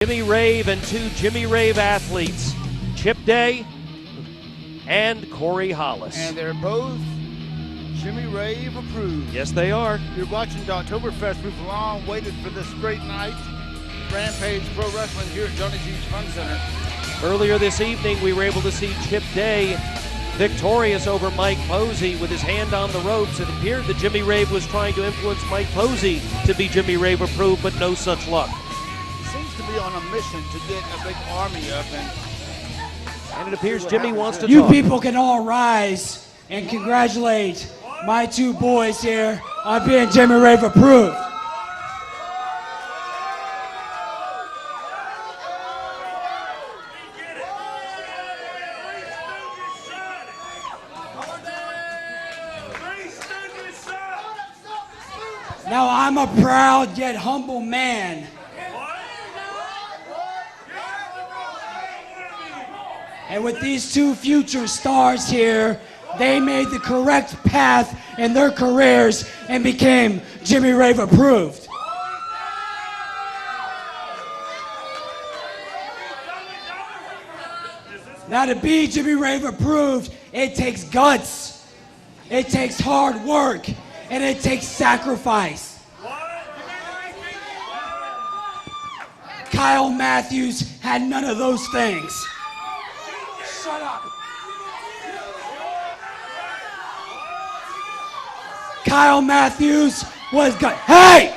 Jimmy Rave and two Jimmy Rave athletes, Chip Day and Corey Hollis. And they're both Jimmy Rave approved. Yes, they are. You're watching Doctoberfest. We've long waited for this great night. Rampage Pro Wrestling here at Johnny G's Fun Center. Earlier this evening, we were able to see Chip Day victorious over Mike Posey with his hand on the ropes. It appeared that Jimmy Rave was trying to influence Mike Posey to be Jimmy Rave approved, but no such luck. Seems to be on a mission to get a big army up, and it appears Jimmy wants to You talk. people can all rise and congratulate my two boys here on being Jimmy Rave approved. Now I'm a proud yet humble man. And with these two future stars here, they made the correct path in their careers and became Jimmy Rave approved. Now to be Jimmy Rave approved, it takes guts, it takes hard work, and it takes sacrifice. Kyle Matthews had none of those things. Shut up. Kyle Matthews was good. Hey!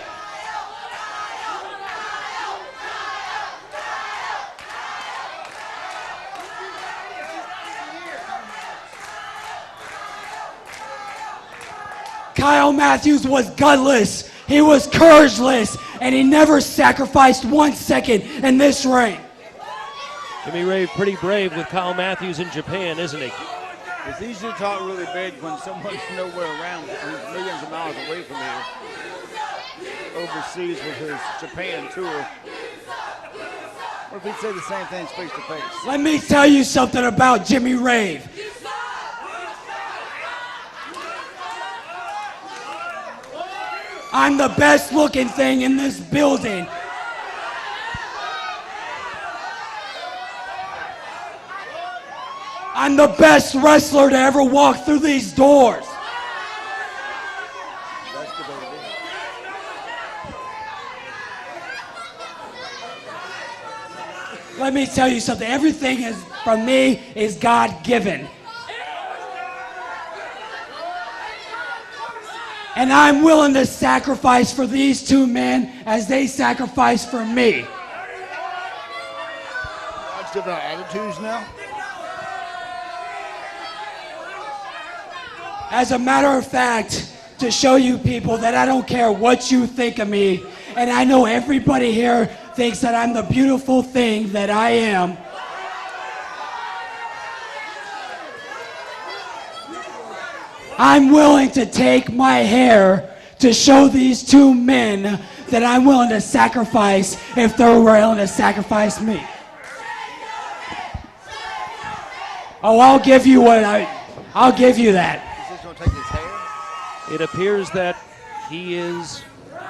Kyle Matthews was gutless, he was courageless, and he never sacrificed 1 second in this ring. Jimmy Rave pretty brave with Kyle Matthews in Japan, isn't he? It's easy to talk really big when someone's nowhere around, who's millions of miles away from here, overseas with his Japan tour. What if he'd say the same things face to face? Let me tell you something about Jimmy Rave. I'm the best looking thing in this building. I'm the best wrestler to ever walk through these doors. That's the baby. Let me tell you something. Everything is from me is God-given. And I'm willing to sacrifice for these two men as they sacrifice for me. God's giving our attitudes now. As a matter of fact, to show you people that I don't care what you think of me, and I know everybody here thinks that I'm the beautiful thing that I am. I'm willing to take my hair to show these two men that I'm willing to sacrifice if they're willing to sacrifice me. Oh, I'll give you that. Take his hair? It appears that he is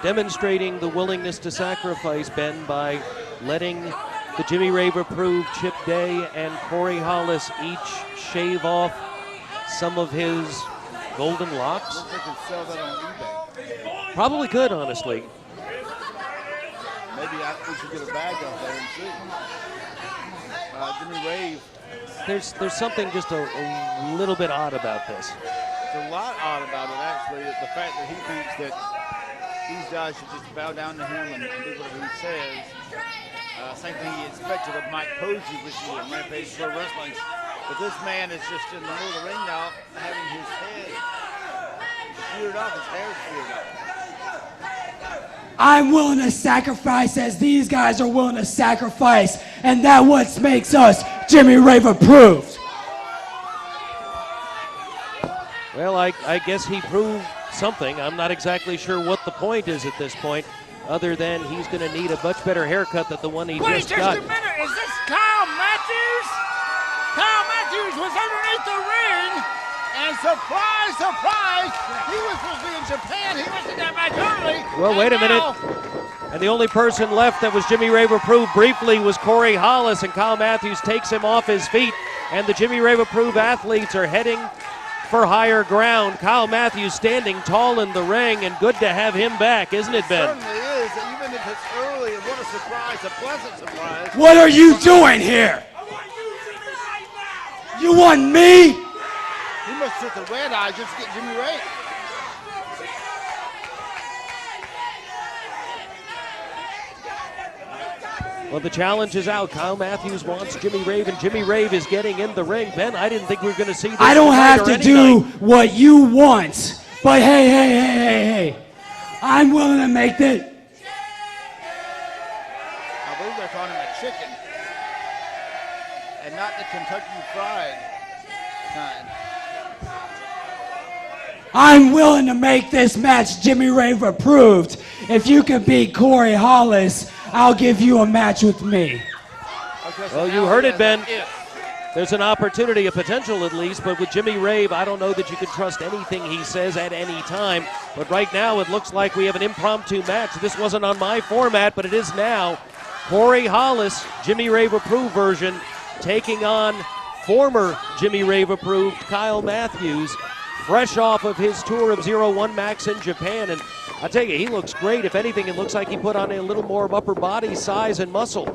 demonstrating the willingness to sacrifice, Ben, by letting the Jimmy Rave approved Chip Day and Corey Hollis each shave off some of his golden locks. Looks like they could sell that on eBay. Probably could, honestly. Maybe we should get a bag out there and see. Jimmy Rave. There's something just a little bit odd about this. It's a lot odd about it, actually, the fact that he thinks that these guys should just bow down to him and do whatever he says. Same thing he expected of Mike Posey recently at Rampage Pro Wrestling. But this man is just in the middle of the ring now, having his head sheared off, his hair sheared off. I'm willing to sacrifice as these guys are willing to sacrifice, and that's what makes us Jimmy Rave approved. Well, I guess he proved something. I'm not exactly sure what the point is at this point, other than he's going to need a much better haircut than the one he Wait just got. just a minute, is this Kyle Matthews? Kyle Matthews was underneath the ring, and surprise, surprise, he was supposed to be in Japan. He went to that match early. Well, wait a minute. And the only person left that was Jimmy Rave approved briefly was Corey Hollis, and Kyle Matthews takes him off his feet. And the Jimmy Rave approved athletes are heading for higher ground. Kyle Matthews standing tall in the ring, and good to have him back, isn't it, Ben? It certainly is, even if it's early, and what a surprise, a pleasant surprise. What are you doing here? You want me? He must hit the red eye just to get Jimmy Rave. Well, the challenge is out. Kyle Matthews wants Jimmy Rave, and Jimmy Rave is getting in the ring. Ben, I didn't think we were going to see this. I don't have to do what you want, but hey. I'm willing to make this. I believe they're calling him a chicken, and not the Kentucky Fried kind. I'm willing to make this match Jimmy Rave approved. If you can beat Corey Hollis, I'll give you a match with me. Okay, so well, you heard it, Ben. There's an opportunity, a potential at least, but with Jimmy Rave, I don't know that you can trust anything he says at any time. But right now, it looks like we have an impromptu match. This wasn't on my format, but it is now. Corey Hollis, Jimmy Rave approved version, taking on former Jimmy Rave approved Kyle Matthews, fresh off of his tour of 0-1 Max in Japan. And I tell you, he looks great. If anything, it looks like he put on a little more of upper body size and muscle.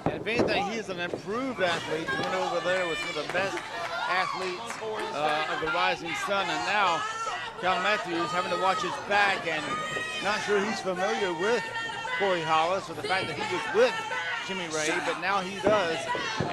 And if anything, he's an improved athlete. He went over there with some of the best athletes of the Rising Sun, and now Kyle Matthews having to watch his back, and not sure he's familiar with Corey Hollis or the fact that he was with Jimmy Rave, but now he does,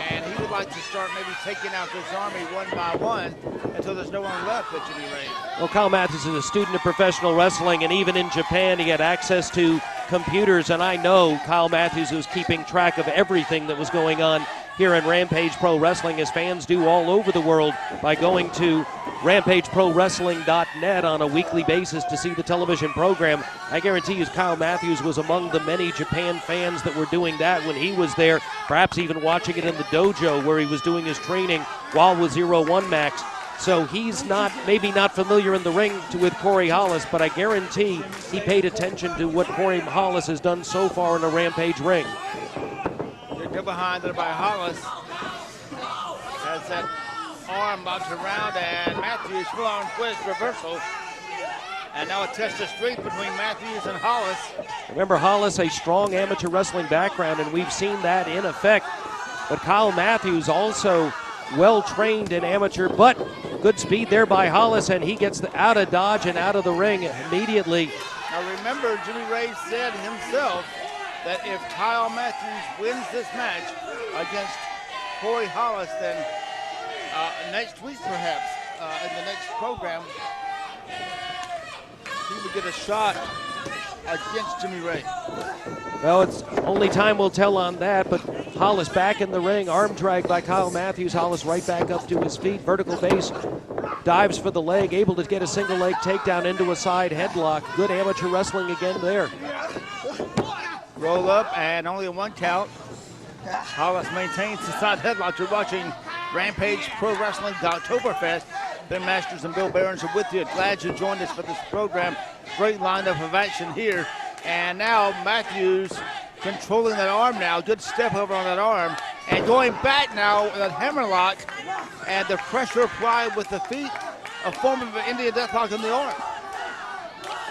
and he would like to start maybe taking out this army one by one until there's no one left but Jimmy Rave. Well, Kyle Matthews is a student of professional wrestling, and even in Japan, he had access to computers, and I know Kyle Matthews was keeping track of everything that was going on here in Rampage Pro Wrestling, as fans do all over the world by going to RampageProWrestling.net on a weekly basis to see the television program. I guarantee you Kyle Matthews was among the many Japan fans that were doing that when he was there, perhaps even watching it in the dojo where he was doing his training while with 0-1 Max. So he's maybe not familiar in the ring with Corey Hollis, but I guarantee he paid attention to what Corey Hollis has done so far in a Rampage ring. Good behind there by Hollis. Has that arm bounced around, and Matthews full on twist reversal. And now a test of strength between Matthews and Hollis. Remember, Hollis, a strong amateur wrestling background, and we've seen that in effect. But Kyle Matthews also well-trained in amateur, but good speed there by Hollis, and he gets out of dodge and out of the ring immediately. Now remember, Jimmy Rave said himself that if Kyle Matthews wins this match against Corey Hollis, then next week perhaps, in the next program, he would get a shot against Jimmy Rave. Well, it's only time will tell on that, but Hollis back in the ring, arm drag by Kyle Matthews. Hollis right back up to his feet, vertical base, dives for the leg, able to get a single leg takedown into a side headlock. Good amateur wrestling again there. Roll up and only a one count. Hollis maintains the side headlock. You're watching Rampage Pro Wrestling Doctoberfest. Ben Masters and Bill Behrens are with you. Glad you joined us for this program. Great lineup of action here. And now Matthews controlling that arm now. Good step over on that arm. And going back now with that hammerlock. And the pressure applied with the feet. A form of an Indian deathlock on the arm.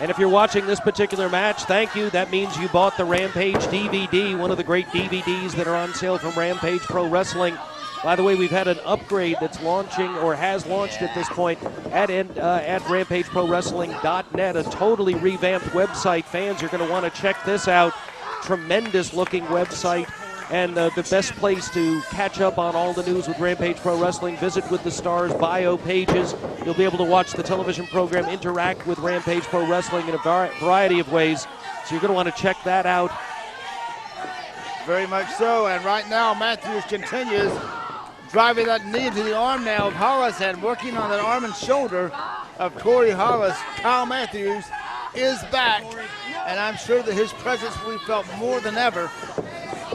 And if you're watching this particular match, thank you. That means you bought the Rampage DVD, one of the great DVDs that are on sale from Rampage Pro Wrestling. By the way, we've had an upgrade that's launching or has launched at this point at RampageProWrestling.net, a totally revamped website. Fans are going to want to check this out. Tremendous looking website. And the best place to catch up on all the news with Rampage Pro Wrestling, visit with the stars, bio pages. You'll be able to watch the television program, interact with Rampage Pro Wrestling in a variety of ways. So you're going to want to check that out. Very much so. And right now, Matthews continues driving that knee into the arm now of Hollis and working on that arm and shoulder of Corey Hollis. Kyle Matthews is back, and I'm sure that his presence will be felt more than ever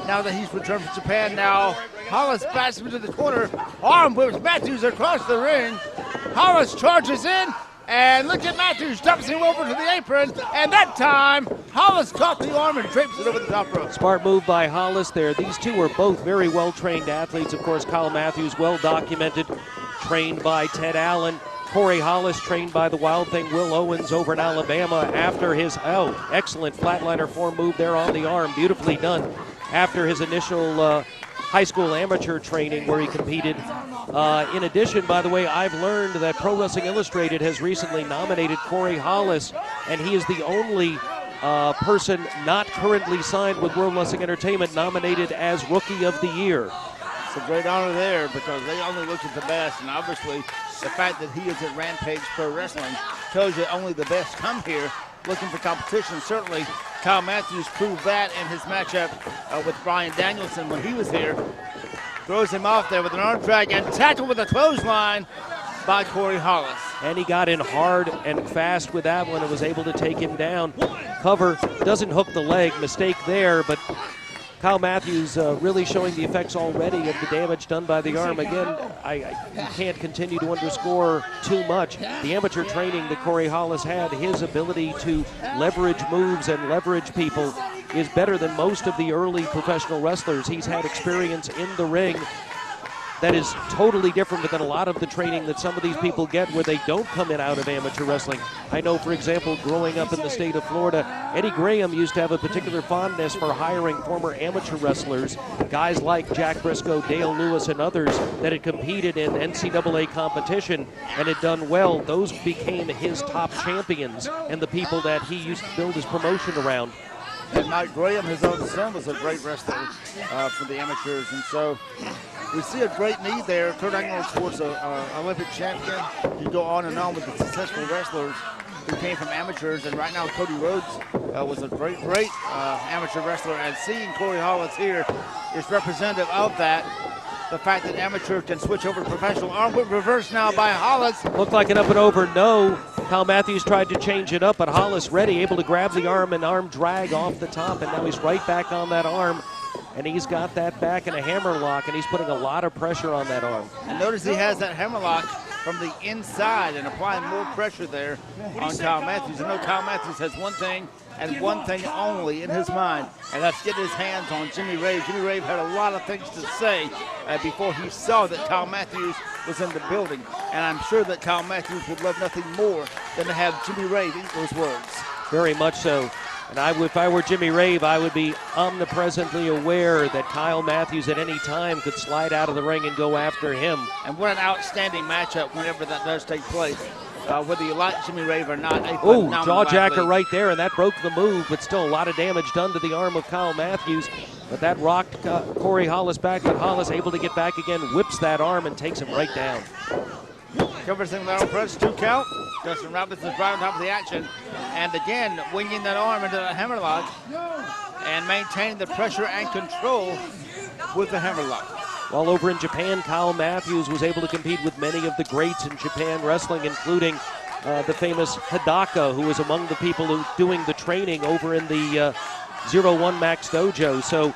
now that he's returned from Japan. Now Hollis backs him into the corner, arm whips Matthews across the ring. Hollis charges in, And look at Matthews, dumps him over to the apron, and that time, Hollis caught the arm and drapes it over the top rope. Smart move by Hollis there. These two are both very well-trained athletes. Of course, Kyle Matthews, well-documented, trained by Ted Allen. Corey Hollis, trained by the Wild Thing Will Owens over in Alabama after his, excellent flatliner form move there on the arm. Beautifully done after his initial high school amateur training where he competed. In addition, by the way, I've learned that Pro Wrestling Illustrated has recently nominated Corey Hollis, and he is the only person not currently signed with World Wrestling Entertainment nominated as Rookie of the Year. It's a great honor there because they only look at the best, and obviously the fact that he is at Rampage Pro Wrestling tells you only the best come here looking for competition. Certainly, Kyle Matthews proved that in his matchup with Brian Danielson when he was here. Throws him off there with an arm drag and tackled with a clothesline by Corey Hollis. And he got in hard and fast with that one and was able to take him down. Cover, doesn't hook the leg, mistake there, but Kyle Matthews really showing the effects already of the damage done by the arm. Again, you can't continue to underscore too much. The amateur training that Corey Hollis had, his ability to leverage moves and leverage people is better than most of the early professional wrestlers. He's had experience in the ring that is totally different than a lot of the training that some of these people get where they don't come in out of amateur wrestling. I know, for example, growing up in the state of Florida, Eddie Graham used to have a particular fondness for hiring former amateur wrestlers, guys like Jack Briscoe, Dale Lewis, and others that had competed in NCAA competition and had done well. Those became his top champions and the people that he used to build his promotion around. And Mike Graham, his own son, was a great wrestler for the amateurs. And so we see a great need there. Kurt Angle, of course, an Olympic champion. You go on and on with the successful wrestlers who came from amateurs. And right now, Cody Rhodes was a great amateur wrestler. And seeing Corey Hollis here is representative of that. The fact that amateur can switch over to professional. Arm whip reverse now by Hollis. Looked like an up and over, no. Kyle Matthews tried to change it up, but Hollis ready, able to grab the arm and arm drag off the top, and now he's right back on that arm. And he's got that back in a hammer lock, and he's putting a lot of pressure on that arm. And notice he has that hammer lock from the inside and applying more pressure there on Kyle Matthews. I know Kyle Matthews has one thing and one thing only in his mind, and that's getting his hands on Jimmy Rave. Jimmy Rave had a lot of things to say before he saw that Kyle Matthews was in the building. And I'm sure that Kyle Matthews would love nothing more than to have Jimmy Rave eat those words. Very much so. And if I were Jimmy Rave, I would be omnipresently aware that Kyle Matthews at any time could slide out of the ring and go after him. And what an outstanding matchup whenever that does take place. Whether you like Jimmy Rave or not. Oh, jawjacker right there, and that broke the move, but still a lot of damage done to the arm of Kyle Matthews. But that rocked Corey Hollis back, but Hollis able to get back again, whips that arm and takes him right down. Covers him lateral press, 2 count. Dustin Robinson's right on top of the action. And again, winging that arm into the hammerlock and maintaining the pressure and control with the hammerlock. While over in Japan, Kyle Matthews was able to compete with many of the greats in Japan wrestling, including the famous Hidaka, who was among the people who doing the training over in the 01 Max Dojo. So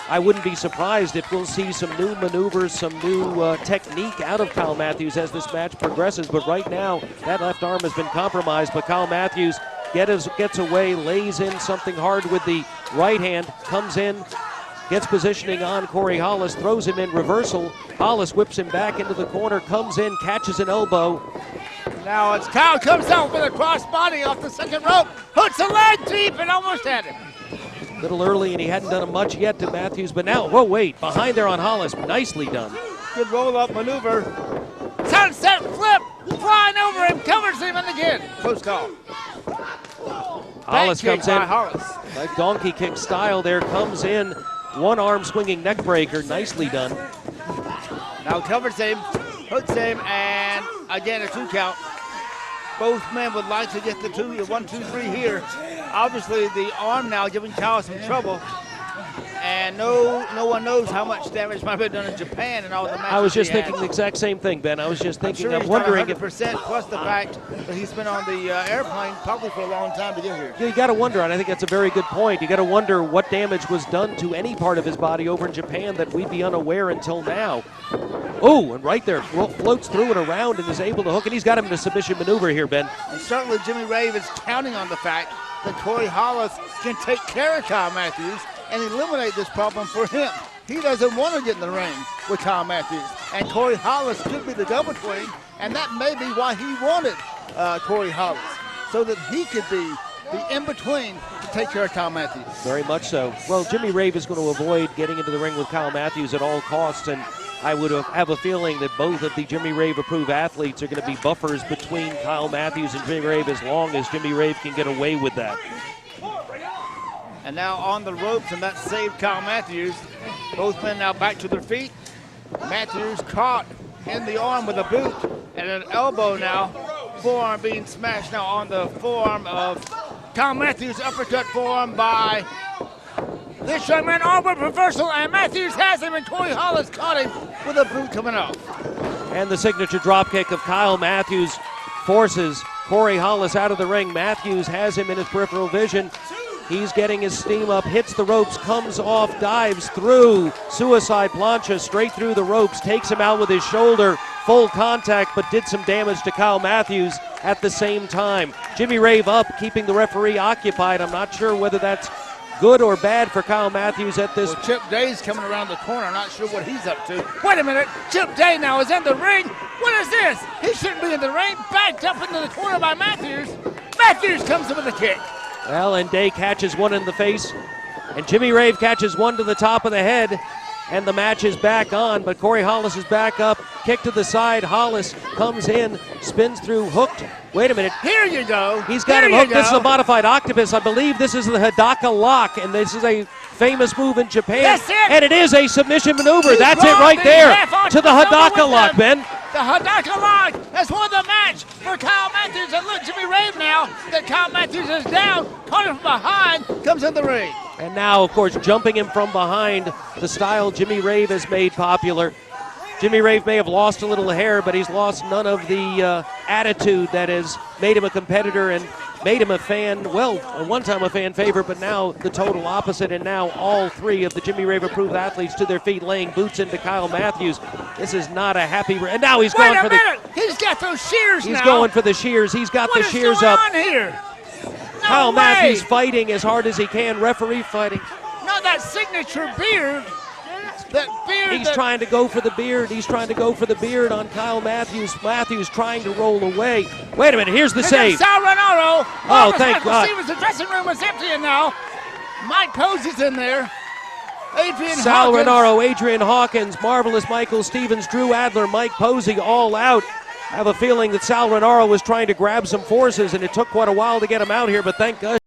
I wouldn't be surprised if we'll see some new maneuvers, some new technique out of Kyle Matthews as this match progresses. But right now, that left arm has been compromised. But Kyle Matthews gets away, lays in something hard with the right hand, comes in, gets positioning on Corey Hollis, throws him in reversal. Hollis whips him back into the corner, comes in, catches an elbow. Now it's Kyle comes out with a crossbody off the second rope, hooks a leg deep and almost had him. A little early, and he hadn't done much yet to Matthews, but now, whoa, wait, behind there on Hollis, nicely done. Good roll-up maneuver. Sunset flip, flying over him, covers him, and again. Close call. Hollis comes in, Hollis. like donkey kick style there, comes in, one arm swinging neck breaker, nicely done. Now covers him, hooks him, and again a 2 count. Both men would like to get the 1, 2, 3 here. Obviously the arm now giving Kyle some trouble. And no one knows how much damage might have been done in Japan and all the matches. I was just he had. thinking the exact same thing, Ben. I was just thinking, I'm I'm wondering if 100% plus the fact that he's been on the airplane probably for a long time to get here. you got to wonder, and I think that's a very good point. You got to wonder what damage was done to any part of his body over in Japan that we'd be unaware until now. Oh, and right there, floats through and around and is able to hook, and he's got him in a submission maneuver here, Ben. And certainly Jimmy Rave is counting on the fact that Corey Hollis can take care of Kyle Matthews and eliminate this problem for him. He doesn't want to get in the ring with Kyle Matthews. And Corey Hollis could be the double twin, and that may be why he wanted Corey Hollis, so that he could be the in-between to take care of Kyle Matthews. Very much so. Well, Jimmy Rave is going to avoid getting into the ring with Kyle Matthews at all costs, and I would have a feeling that both of the Jimmy Rave approved athletes are going to be buffers between Kyle Matthews and Jimmy Rave as long as Jimmy Rave can get away with that. And now on the ropes, and that saved Kyle Matthews. Both men now back to their feet. Matthews caught in the arm with a boot and an elbow now. Forearm being smashed now on the forearm of Kyle Matthews. Uppercut forearm by this young man, armbar reversal, and Matthews has him, and Corey Hollis caught him with a boot coming off. And the signature dropkick of Kyle Matthews forces Corey Hollis out of the ring. Matthews has him in his peripheral vision. He's getting his steam up, hits the ropes, comes off, dives through, suicide plancha straight through the ropes, takes him out with his shoulder, full contact, but did some damage to Kyle Matthews at the same time. Jimmy Rave up, keeping the referee occupied. I'm not sure whether that's good or bad for Kyle Matthews at this. Well, Chip Day's coming around the corner. I'm not sure what he's up to. Wait a minute. Chip Day now is in the ring. What is this? He shouldn't be in the ring. Backed up into the corner by Matthews. Matthews comes in with a kick. Well, and Day catches one in the face, and Jimmy Rave catches one to the top of the head, and the match is back on, but Corey Hollis is back up, kick to the side. Hollis comes in, spins through, hooked. Wait a minute. Here you go. He's got him hooked. This is a modified octopus. I believe this is the Hidaka lock, and this is a famous move in Japan. That's it. And it is a submission maneuver. He That's it right brought there the half to the octopus over Hidaka with lock, him. Ben. The Hidaka lock has won the match for Kyle Matthews. And look, Jimmy Rave now that Kyle Matthews is down, caught him from behind, comes in the ring. And now, of course, jumping him from behind, the style Jimmy Rave has made popular. Jimmy Rave may have lost a little hair, but he's lost none of the attitude that has made him a competitor and made him a fan, well, at one time a fan favorite, but now the total opposite, and now all three of the Jimmy Rave approved athletes to their feet laying boots into Kyle Matthews. This is not a happy, and now he's going for the... Wait a minute, he's got those shears now. He's going for the shears, he's got the shears up. What is going on here? No Kyle way. Matthews fighting as hard as he can, referee fighting. Not that signature beard. That beard. He's trying to go for the beard. He's trying to go for the beard on Kyle Matthews. Matthews trying to roll away. Wait a minute, here's the save. Sal Rinauro. Oh, thank God. The dressing room is empty now. Mike Posey's in there. Adrian Sal Hawkins. Rinauro, Adrian Hawkins, Marvelous Michael Stevens, Drew Adler, Mike Posey all out. I have a feeling that Sal Rinauro was trying to grab some forces, and it took quite a while to get him out here, but thank God.